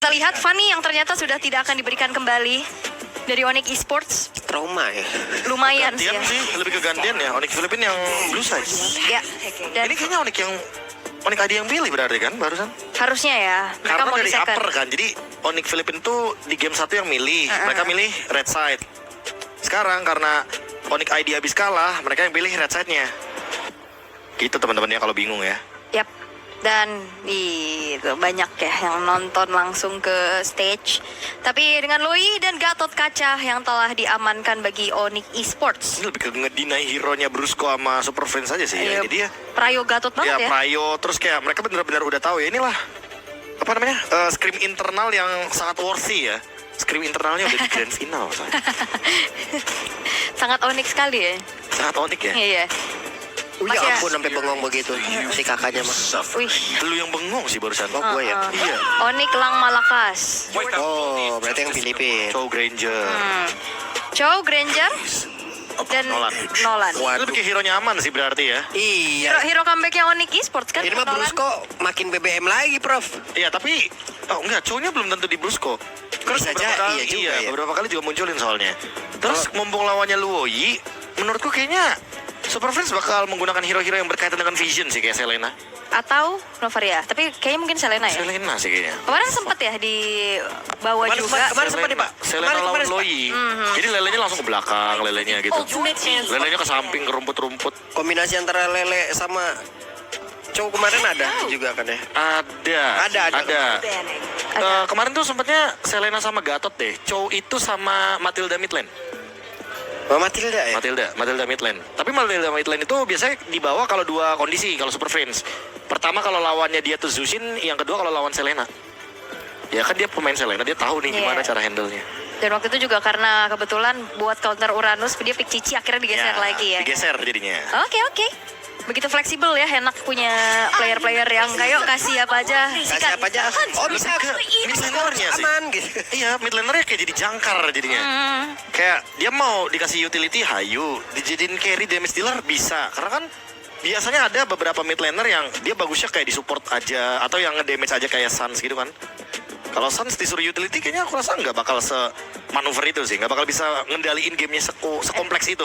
Kita lihat Fanny yang ternyata sudah tidak akan diberikan kembali dari Onyx Esports. Trauma ya. Lumayan sih. Gantian sih, lebih ke gantian ya. Onyx Philippines yang blue size. Ya. Dan Ini kayaknya Onyx ID yang pilih berarti kan barusan. harusnya ya. Mereka Karena mau di dari second. upper kan. Jadi Onyx Philippines tuh di game 1 yang milih. Mereka milih red side. Sekarang karena Onyx ID habis kalah, mereka yang pilih red side-nya. Gitu teman-temannya kalau bingung ya. Yap. Dan itu banyak ya yang nonton langsung ke stage. Tapi dengan Loi dan Gatot Kaca yang telah diamankan bagi Onyx Esports. Ini lebih ke ngedinai hero-nya Brusco sama Super Friends aja sih ya. Iya, Ini dia. Prayo Gatot banget ya. Prayo, terus kayak mereka benar-benar udah tahu ya inilah apa namanya scrim internal yang sangat worthy ya. Scrim internalnya udah di grand final. Sangat Onyx sekali ya. Sangat Onyx ya. Iya. Ya Masih ampun sampai bengong begitu si kakaknya mah. Wih. Lu yang bengong sih barusan. Oh gue ya. Iya. Onyx Lang Malakas. Oh berarti yang Filipin. Chow Granger. Chow Granger dan Nolan. Lu bikin hero-nya aman sih berarti ya. Iya. Hero comebacknya Onyx Esports kan? Ini mah Nolan. Brusco makin BBM lagi Prof. Iya tapi enggak, Chow-nya belum tentu di Brusco. Bisa aja, iya juga ya. Beberapa kali juga munculin soalnya. Terus mumpung lawannya Luoyi, menurutku kayaknya Super Friends bakal menggunakan hero-hero yang berkaitan dengan vision sih kayak Selena. Atau Novaria, tapi kayaknya mungkin Selena ya. Selena sih kayaknya. Kemarin sempat ya dibawa juga. Kemarin sempat nih Pak. Selena lawan Loi. Jadi lelenya langsung ke belakang, lelenya gitu. Lelenya ke samping, ke rumput-rumput. Kombinasi antara Lele sama Chow kemarin ada juga kan ya? Ada. Kemarin tuh sempatnya Selena sama Gatot deh. Chow itu sama Matilda Midland. Oh, Matilda ya? Matilda Midland. Tapi Matilda Midland itu biasanya dibawa kalau dua kondisi, kalau Super Friends. Pertama kalau lawannya dia tuh Zushin, yang kedua kalau lawan Selena. Ya kan dia pemain Selena, dia tahu nih gimana cara handle-nya. Dan waktu itu juga karena kebetulan buat counter Uranus, dia pick Cici akhirnya digeser lagi ya. Digeser jadinya. Oke. Begitu fleksibel ya, enak punya player-player yang kayak kasih apa aja. Kasih apa aja. Oh bisa ke midlanernya sih. aman gitu. Iya, midlanernya kayak jadi jangkar jadinya. Kayak dia mau dikasih utility, hayu. Dijadiin carry damage dealer bisa. Karena kan biasanya ada beberapa mid laner yang dia bagusnya kayak di support aja. Atau yang nge-damage aja kayak Suns gitu kan. Kalau Suns disuruh utility kayaknya aku rasa nggak bakal se-manuver itu sih. Nggak bakal bisa ngendaliin gamenya sekompleks itu.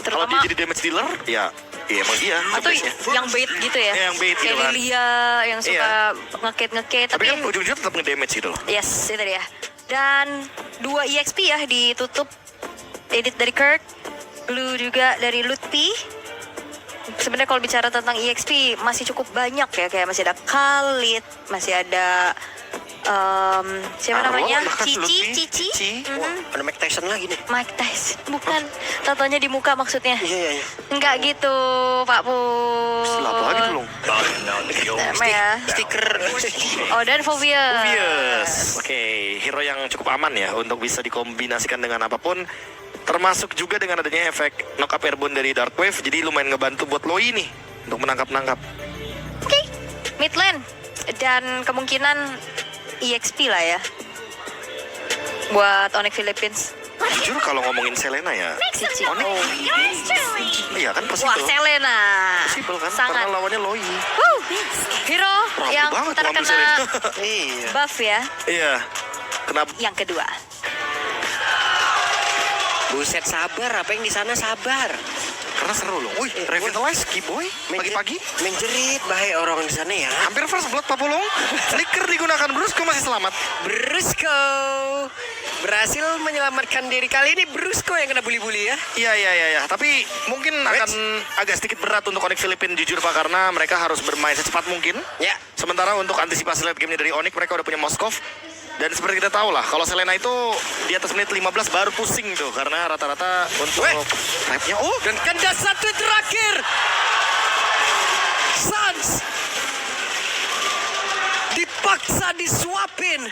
Kalau dia jadi damage dealer, ya emang dia. Atau yang bait gitu ya. Yang bait gitu kayak kan. Lilia yang suka ngekit. Tapi kan ujung-ujungnya tetap nge-damage gitu loh. Yes, itu dia. Dan 2 EXP ya ditutup. Edit dari Kirk, Blue juga dari Lutfi. Sebenarnya kalau bicara tentang EXP masih cukup banyak ya, kayak masih ada Khalid, masih ada siapa namanya? Cici. Wah, ada Mike Tyson lagi nih. Mike Tyson, bukan. Tatonya di muka maksudnya. Iya. Enggak gitu, Pak Pur. Apa lagi belum? Apa ya? Stiker. Oh, dan Phobius. Oke, hero yang cukup aman ya untuk bisa dikombinasikan dengan apapun. Termasuk juga dengan adanya efek knock up airborne dari Dark Wave. Jadi lumayan ngebantu buat Loi nih untuk menangkap-nangkap. Oke, mid lane. Dan kemungkinan EXP lah ya buat Onyx Philippines. Jujur kalau ngomongin Selena ya, Cici. iya kan Wah, possible. Selena. Possible kan, Sangat. karena lawannya Loi. Hero Rapi yang banget tuh ambil terkena Selena. Iya. buff ya. Iya, kenapa? Yang kedua. Buset sabar, apa yang di sana sabar. Karena seru loh. Wih, revitalize Keyboy pagi-pagi. Menjerit, bahaya orang di sana ya. Hampir first blood Papulong. Flicker digunakan, Brusco masih selamat. Brusco berhasil menyelamatkan diri kali ini. Brusco yang kena bully-bully ya. Iya. Tapi mungkin akan agak sedikit berat untuk Onyx Philippines jujur Pak, karena mereka harus bermain secepat mungkin. Ya. Sementara untuk antisipasi late game dari Onyx mereka udah punya Moskov. Dan seperti kita tahu lah, kalau Selena itu di atas menit 15 baru pusing tuh, karena rata-rata untuk type-nya. Oh, Dan kandas satu terakhir. Suns dipaksa disuapin.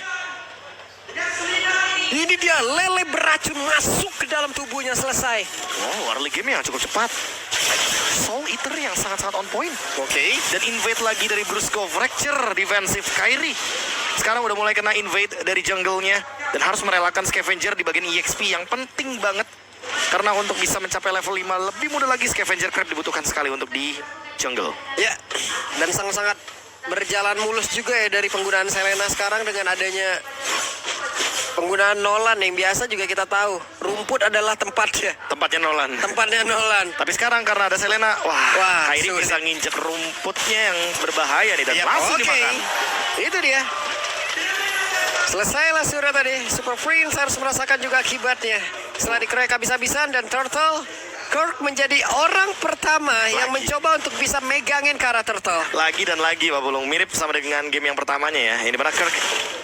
Ini dia lele beracun masuk ke dalam tubuhnya, selesai. wow, early game yang cukup cepat. Soul Eater yang sangat-sangat on point. Oke. Dan invade lagi dari Brusco, Fracture, defensive Kairi. Sekarang udah mulai kena invade dari jungle-nya. Dan harus merelakan Scavenger di bagian EXP yang penting banget. Karena untuk bisa mencapai level 5 lebih mudah lagi, Scavenger Crab dibutuhkan sekali untuk di jungle. Ya, dan sangat-sangat berjalan mulus juga ya dari penggunaan Selena sekarang dengan adanya Penggunaan Nolan yang biasa juga kita tahu. Rumput adalah tempatnya. Tempatnya Nolan. Tempatnya Nolan. Tapi sekarang karena ada Selena, wah, Kyrie sulit. bisa nginjek rumputnya yang berbahaya nih dan Yap, langsung oke. dimakan. Itu dia. Selesailah sudah tadi. Super Prince harus merasakan juga akibatnya. Setelah dikeroyok habis-habisan dan Turtle, Kirk menjadi orang pertama yang mencoba untuk bisa megangin ke arah Turtle. Lagi dan lagi Pak Pulung, mirip sama dengan game yang pertamanya ya. Ini mana Kirk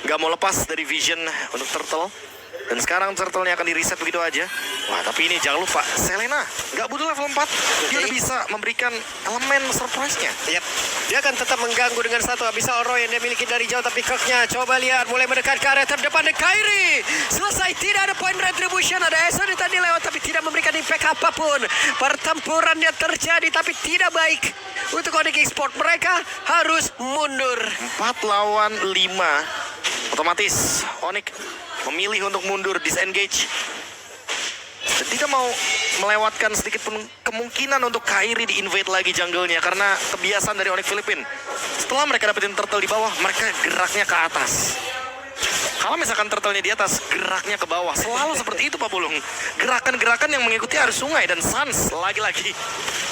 nggak mau lepas dari vision untuk Turtle. Dan sekarang Turtle-nya akan di-reset begitu aja. Wah, tapi ini jangan lupa, Selena nggak butuh level 4. Dia udah bisa memberikan elemen surprise-nya. Yap, dia akan tetap mengganggu dengan satu abyssal aura yang dia miliki dari jauh. Tapi Kirknya coba lihat, mulai mendekat ke area terdepan dan Kyrie. Selesai, tidak ada point retribution. Ada Eson yang tadi lewat tapi tidak memberikan impact apapun. Pertempuran yang terjadi tapi tidak baik untuk Onyx Esports. Mereka harus mundur. 4 lawan 5. Otomatis Onyx memilih untuk mundur, disengage. Dan tidak mau melewatkan sedikit pun kemungkinan untuk Kyrie di-invade lagi jungle-nya. Karena kebiasaan dari Onyx Filipin, setelah mereka dapetin turtle di bawah, mereka geraknya ke atas. Kalau misalkan turtle-nya di atas, geraknya ke bawah. Selalu seperti itu Pak Pulung. Gerakan-gerakan yang mengikuti arus sungai. Dan Suns lagi-lagi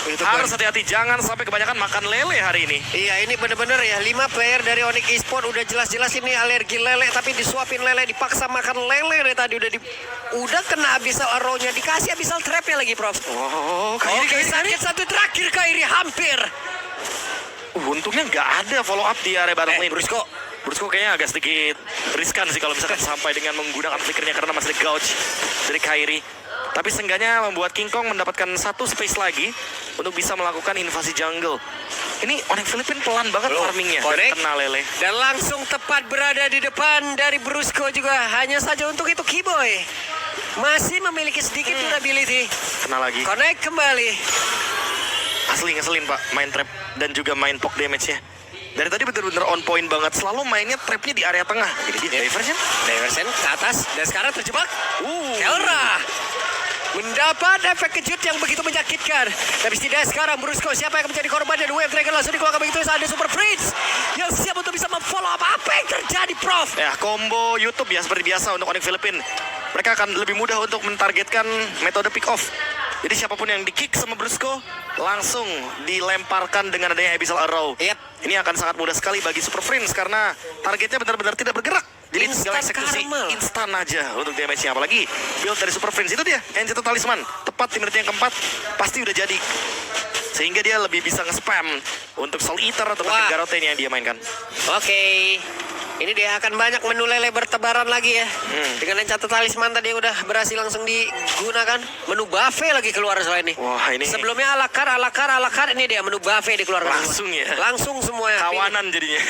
harus hati-hati, jangan sampai kebanyakan makan lele hari ini. Iya, ini bener-bener ya, 5 player dari Onyx Esports udah jelas-jelas ini alergi lele, tapi disuapin lele, dipaksa makan lele dari tadi. Udah kena abyssal arrow-nya, dikasih abyssal trap-nya lagi, Prof. Oh, Oke, sakit satu terakhir Kyrie, hampir. Untungnya nggak ada follow up di area battle lane. Brusko Kayaknya agak sedikit riskan sih kalau misalkan sampai dengan menggunakan flickernya karena masih ada gouge dari Kyrie. Tapi seenggaknya membuat King Kong mendapatkan satu space lagi untuk bisa melakukan invasi jungle. Ini Onyx Filipin pelan banget farmingnya dan kena lele. Dan langsung tepat berada di depan dari Brusko juga. Hanya saja untuk itu Keyboy masih memiliki sedikit durability. Kena lagi. Connect kembali. Asli ngeselin Pak, main trap dan juga main poke damage-nya. Dari tadi bener-bener on point banget, selalu mainnya trapnya di area tengah. Ini dia diversion ke atas dan sekarang terjebak. Kelra mendapat efek kejut yang begitu menyakitkan. Tapi tidak sekarang Brusko, siapa yang menjadi korban dan Wave Dragon langsung dikeluarkan begitu. Ada Super Prince yang siap untuk bisa memfollow up apa yang terjadi, Prof. Ya, combo YouTube ya seperti biasa untuk Onyx Filipin. Mereka akan lebih mudah untuk mentargetkan metode pick off. Jadi siapapun yang di-kick sama Brusko langsung dilemparkan dengan adanya Abyssal Arrow. Yep. Ini akan sangat mudah sekali bagi Super Prince karena targetnya benar-benar tidak bergerak. Jadi tinggal eksekusi instan aja untuk damage-nya. Apalagi build dari Super Prince itu dia, Enchanted Talisman. Tepat di menit yang keempat, pasti udah jadi. Sehingga dia lebih bisa nge-spam untuk Soul Eater atau bahkan Garrote yang dia mainkan. Oke. Ini dia akan banyak menu lele bertebaran lagi ya. Dengan Enchanted Talisman tadi udah berhasil langsung digunakan. Menu buffet lagi keluar selain ini. Wah, ini sebelumnya ala carte ini dia menu buffet dikeluarkan. Langsung semua. Ya. Langsung semuanya. Kawanan jadinya.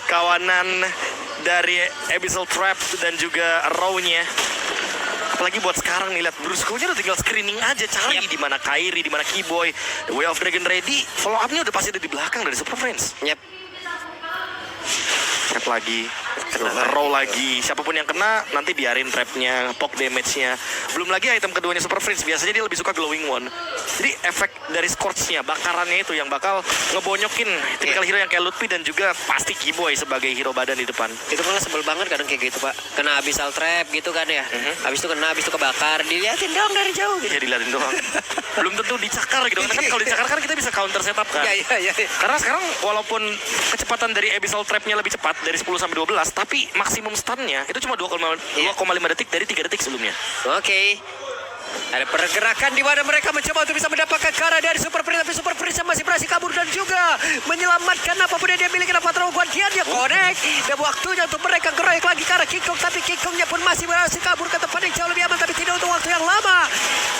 Kawanan dari Abyssal Trap dan juga Raw-nya. Apalagi buat sekarang nih, lihat Brusko-nya udah tinggal screening aja, cari di mana Kyrie, di mana Keyboy, The Way of Dragon ready, follow up-nya udah pasti ada di belakang dari Super Friends. Yep. Trap lagi, roll lagi, siapapun yang kena nanti biarin trapnya, poke damage-nya. Belum lagi item keduanya Super Friends, biasanya dia lebih suka glowing one. Jadi efek dari scorch-nya, bakarannya itu yang bakal ngebonyokin tipikal hero yang kayak Lutfi dan juga pasti Keyboy sebagai hero badan di depan. Itu malah sebel banget kadang kayak gitu, Pak. Kena abyssal trap gitu kan ya. Habis itu kena, habis itu kebakar, diliatin dong dari jauh gitu. Ya diliatin doang. Belum tentu dicakar gitu. Karena kan kalau dicakar kan kita bisa counter setup kan. Iya. Karena sekarang walaupun kecepatan dari abyssal trap-nya lebih cepat dari 10 sampai 12, tapi maksimum stun-nya itu cuma 2,5 detik dari 3 detik sebelumnya. Oke. Ada pergerakan di mana mereka mencoba untuk bisa mendapatkan cara dari Super Prince, tapi Super Prince masih berhasil kabur dan juga menyelamatkan apapun yang dia miliki. Dapat terlalu guardian dia connect dan waktunya untuk mereka keroyok lagi ke arah King Kong, tapi King Kongnya pun masih berhasil kabur ke tempat yang jauh lebih aman, tapi tidak untuk waktu yang lama.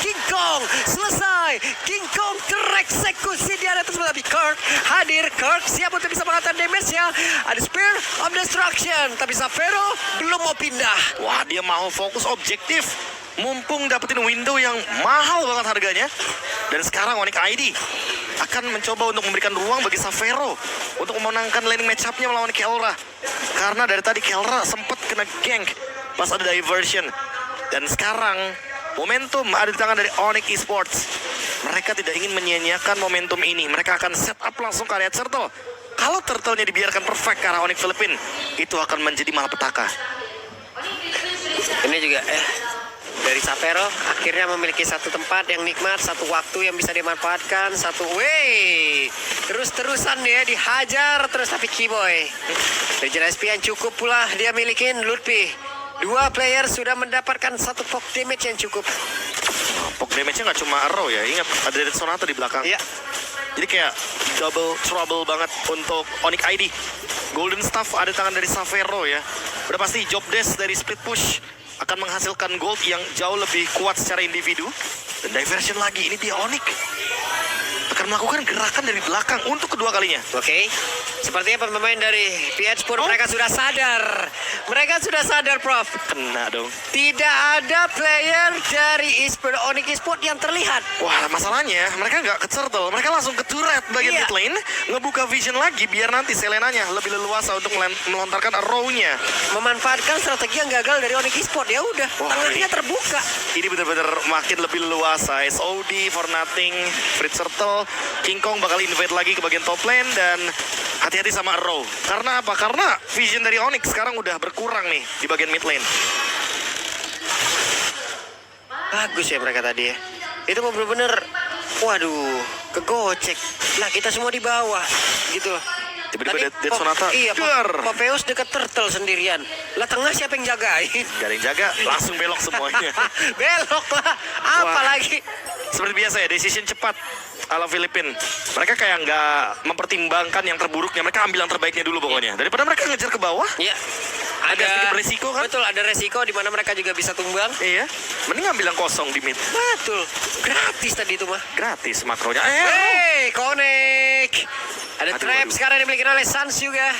King Kong selesai, King Kong tereksekusi di area tersebut, tapi Kirk hadir. Kirk siap untuk bisa mengatakan damage-nya. Ada Spear of Destruction, tapi Zafiro belum mau pindah. Wah, dia mau fokus objektif. Mumpung dapetin window yang mahal banget harganya. Dan sekarang Onyx ID akan mencoba untuk memberikan ruang bagi Zafiro untuk memenangkan laning match-up-nya melawan Kelra. Karena dari tadi Kelra sempat kena gank pas ada diversion. Dan sekarang momentum ada di tangan dari Onyx Esports. Mereka tidak ingin menyia-nyiakan momentum ini. Mereka akan set up langsung ke area turtle. Kalau turtle-nya dibiarkan perfect ke arah Onyx Filipin, itu akan menjadi malapetaka. Ini juga dari Savero akhirnya memiliki satu tempat yang nikmat, satu waktu yang bisa dimanfaatkan, satu terus-terusan dia dihajar terus tapi Kiboy. Legend SP yang cukup pula dia milikin Lutfi. Dua player sudah mendapatkan satu poke damage yang cukup. Poke damage-nya nggak cuma arrow ya, ingat ada Dead Sonata di belakang. Iya. Jadi kayak double trouble banget untuk Onyx ID. Golden Staff ada tangan dari Savero ya. Udah pasti job desk dari split push akan menghasilkan gold yang jauh lebih kuat secara individu. Dan diversion lagi, ini dia Onyx akan melakukan gerakan dari belakang untuk kedua kalinya. Oke. Sepertinya pemain dari PH pun mereka sudah sadar. Mereka sudah sadar, Prof. Kena dong. Tidak ada player dari eSport Onyx Esport yang terlihat. Wah, masalahnya mereka nggak ke turtle, mereka langsung ke turret bagian Iya. mid lane, ngebuka vision lagi biar nanti Selenanya lebih leluasa untuk melontarkan arrow-nya. Memanfaatkan strategi yang gagal dari Onyx Esport. Ya udah, Wah, tengahnya terbuka. Ini benar-benar makin lebih leluasa. SOD, For Nothing, Fritz Turtle, King Kong bakal invade lagi ke bagian top lane dan hati-hati sama arrow. Karena apa? Karena vision dari Onyx sekarang udah berkurang nih di bagian mid lane. Bagus ya mereka tadi ya. Itu mau bener-bener, waduh, kegocek. Nah kita semua di bawah, gitu loh. Tiba-tiba Dead Sonata. Iya, Dar. Popeus dekat turtle sendirian. Lah tengah siapa yang jagain? Gak ada yang jaga, langsung belok semuanya. Belok lah, apa Wah. lagi? Seperti biasa ya, decision cepat ala Filipin. Mereka kayak nggak mempertimbangkan yang terburuknya. Mereka ambil yang terbaiknya dulu pokoknya. Daripada mereka ngejar ke bawah, Iya. Agak sedikit beresiko kan? Betul, ada resiko di mana mereka juga bisa tumbang. iya. Mending ambil yang kosong di mid. Betul. Gratis tadi itu mah. Gratis makronya. Hey, Konek. Ada Aduh, trap aduh. sekarang dimiliki oleh Sans juga.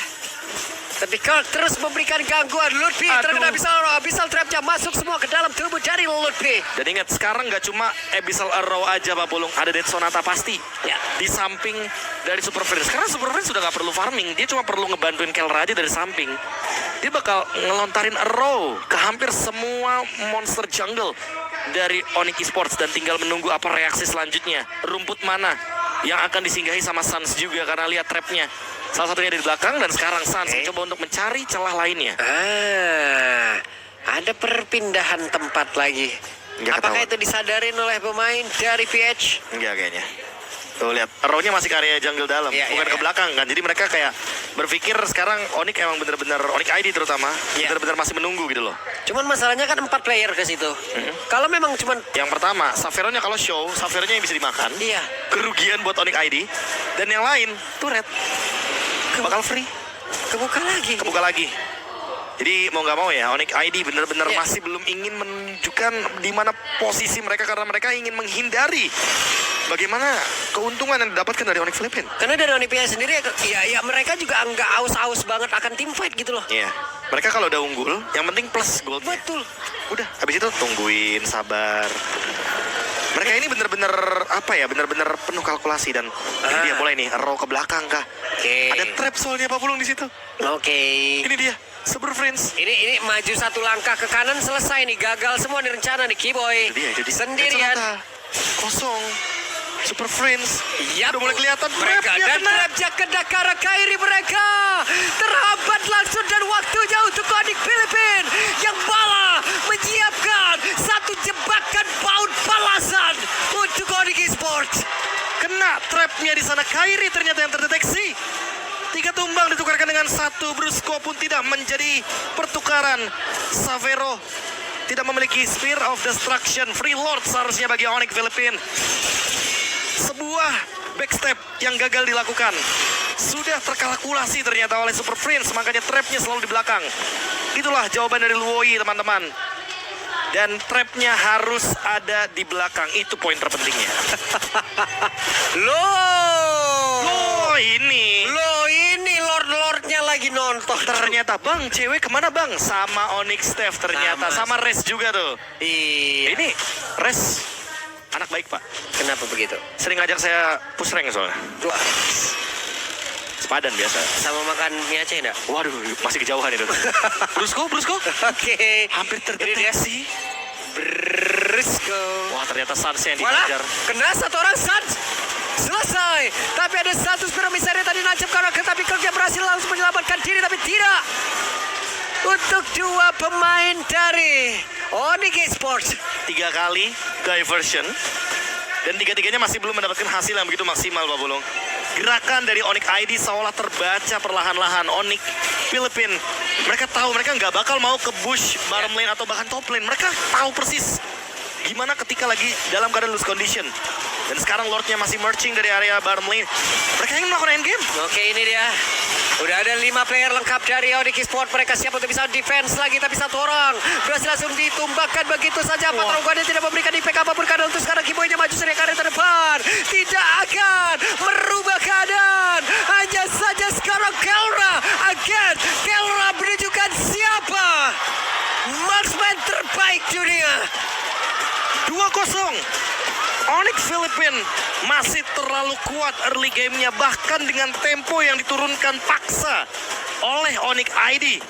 Tapi Kirk terus memberikan gangguan. Lutfi Aduh. terkena abyssal trapnya masuk semua ke dalam tubuh dari Lutfi. Dan ingat, sekarang nggak cuma Abyssal Arrow aja Pak Pulung. Ada Dead Sonata pasti. Ya. Di samping dari Super Friends. Karena Super Friends sudah nggak perlu farming. Dia cuma perlu ngebantuin Kelra aja dari samping. Dia bakal ngelontarin arrow ke hampir semua monster jungle dari Onyx Esports. Dan tinggal menunggu apa reaksi selanjutnya. Rumput mana yang akan disinggahi sama Sans juga. Karena lihat trapnya. Salah satunya di belakang dan sekarang Sans mencoba untuk mencari celah lainnya. Ada perpindahan tempat lagi. Nggak Apakah ketahuan. itu disadarin oleh pemain dari PH? Enggak kayaknya. Tuh lihat, arrow-nya masih ke area jungle dalam, Iya, bukan iya, ke iya. belakang kan. Jadi mereka kayak berpikir sekarang Onyx emang bener-bener, Onyx ID terutama, Iya. bener-bener masih menunggu gitu loh. Cuman masalahnya kan 4 player ke situ. Kalau memang cuman Yang pertama, Savero-nya kalau show, Savero-nya yang bisa dimakan. iya, Kerugian buat Onyx ID. Dan yang lain, turret. Bakal free, kebuka lagi. kebuka lagi. Jadi mau nggak mau ya, Onyx ID bener-bener Iya. masih belum ingin menunjukkan di mana posisi mereka karena mereka ingin menghindari bagaimana keuntungan yang didapatkan dari Onyx Filipin. Karena dari Onipia sendiri ya mereka juga nggak aus-aus banget akan tim fight gitu loh. Iya, mereka kalau udah unggul, yang penting plus gold. Betul. Udah, habis itu tungguin, sabar. Mereka ini bener-bener apa ya, bener-bener penuh kalkulasi dan ini dia mulai nih, arrow ke belakang kah? Oke. Ada trap soalnya Pak Pulung di situ. Oke. Ini dia, Super Friends. Ini maju satu langkah ke kanan selesai nih, gagal semua nih rencana nih Kiboy. Itu dia. Sendirian. Sonata, kosong. Super Friends. Yap. Udah mulai kelihatan Mereka trapnya dan kena. trapnya ke Dakara Kairi mereka terhambat langsung dan waktunya untuk Onyx Filipin yang malah menyiapkan satu jebakan baut balasan untuk Onyx Esports. Kena trapnya di sana. Kairi ternyata yang terdeteksi. 3 tumbang ditukarkan dengan 1 Brusco pun tidak menjadi pertukaran. Savero tidak memiliki Spear of Destruction. Free Lord seharusnya bagi Onyx Filipin. Sebuah backstep yang gagal dilakukan. Sudah terkalkulasi ternyata oleh Super Friends, makanya trapnya selalu di belakang. Itulah jawaban dari Luoi teman-teman. Dan trapnya harus ada di belakang. Itu poin terpentingnya. Loh, ini ini lord-lordnya lagi nonton. ternyata bang, cewek kemana bang? Sama Onyx Steph ternyata, Sama. sama Res juga tuh. Iya. Ini Res anak baik pak. Kenapa begitu? Sering ngajak saya push rank soalnya. Wah, Sepadan biasa. sama makan mie Aceh enggak? Waduh, masih kejauhan itu. Brusco. Oke. Hampir terdeteksi. Brusco. Wah, ternyata Sans yang Walah, dikejar. kena satu orang Sans. Selesai. Tapi ada satu Spiro Miseria tadi nancap karena tapi Kirk yang berhasil langsung menyelamatkan diri tapi tidak. untuk dua pemain dari Onyx Esports. 3 kali diversion. Dan tiga-tiganya masih belum mendapatkan hasil yang begitu maksimal, Pak Bulung. Gerakan dari Onyx ID seolah terbaca perlahan-lahan. Onyx Filipin, mereka tahu mereka nggak bakal mau ke bush bottom lane atau bahkan top lane. Mereka tahu persis gimana ketika lagi dalam keadaan lose condition. Dan sekarang Lordnya masih marching dari area bottom lane. Mereka ingin melakukan endgame. Oke, ini dia. Udah ada 5 player lengkap dari Onyx Esports. Mereka siap untuk bisa defense lagi, tapi satu orang berhasil langsung ditumbangkan begitu saja. Patron Guardian tidak memberikan impact apapun karena untuk sekarang Kiboynya maju dari karir terdepan. Tidak akan merubah keadaan. Hanya saja sekarang Kelra again. Kelra menunjukkan siapa marksman terbaik dunia. 2-0. Onyx Filipin masih terlalu kuat early gamenya, bahkan dengan tempo yang diturunkan paksa oleh Onyx ID.